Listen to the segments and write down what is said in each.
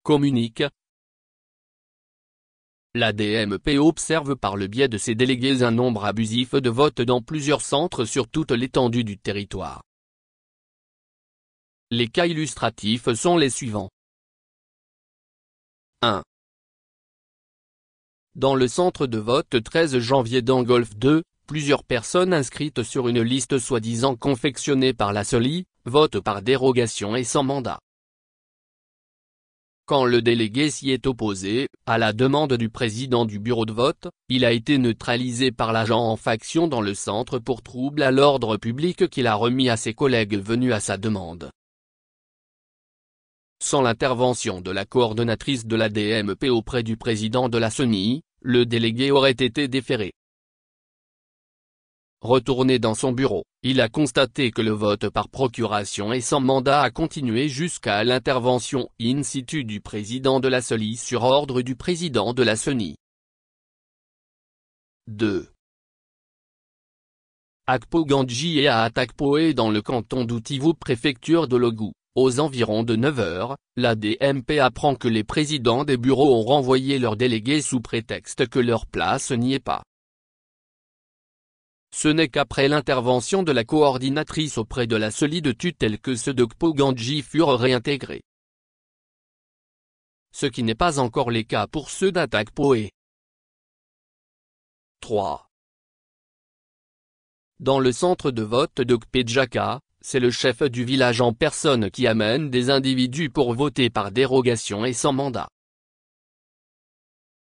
communique. La DMP observe par le biais de ses délégués un nombre abusif de votes dans plusieurs centres sur toute l'étendue du territoire. Les cas illustratifs sont les suivants. 1. Dans le centre de vote 13 janvier d'Angolf 2, plusieurs personnes inscrites sur une liste soi-disant confectionnée par la SOLI, votent par dérogation et sans mandat. Quand le délégué s'y est opposé, à la demande du président du bureau de vote, il a été neutralisé par l'agent en faction dans le centre pour trouble à l'ordre public qu'il a remis à ses collègues venus à sa demande. Sans l'intervention de la coordonnatrice de la DMP auprès du président de la SONI, le délégué aurait été déféré. Retourné dans son bureau, il a constaté que le vote par procuration et sans mandat a continué jusqu'à l'intervention in situ du président de la SOLI sur ordre du président de la SONI. 2. Akpo-Gandji et à Atakpoé dans le canton d'Outivo préfecture de Logou, aux environs de 9 h, la DMP apprend que les présidents des bureaux ont renvoyé leurs délégués sous prétexte que leur place n'y est pas. Ce n'est qu'après l'intervention de la coordinatrice auprès de la SOLI de tutelle que ceux d'Akpo-Gandji furent réintégrés. Ce qui n'est pas encore le cas pour ceux d'Atakpoé. 3. Dans le centre de vote d'Okpedjaka, c'est le chef du village en personne qui amène des individus pour voter par dérogation et sans mandat.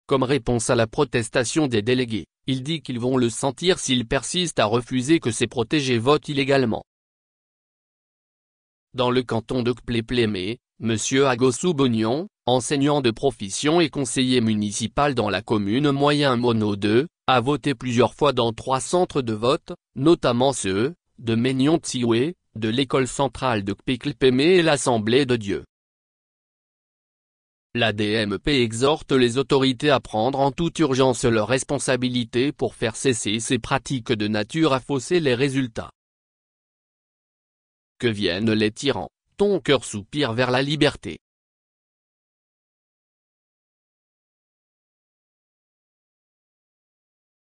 Comme réponse à la protestation des délégués, il dit qu'ils vont le sentir s'ils persistent à refuser que ces protégés votent illégalement. Dans le canton d'Okpleplémé, M. Agossou Bognon, enseignant de profession et conseiller municipal dans la commune Moyen Mono 2, a voté plusieurs fois dans 3 centres de vote, notamment ceux de Ménion-Tsioué, de l'école centrale d'Okpleplémé et l'Assemblée de Dieu. La DMP exhorte les autorités à prendre en toute urgence leurs responsabilités pour faire cesser ces pratiques de nature à fausser les résultats. Que viennent les tyrans, ton cœur soupire vers la liberté.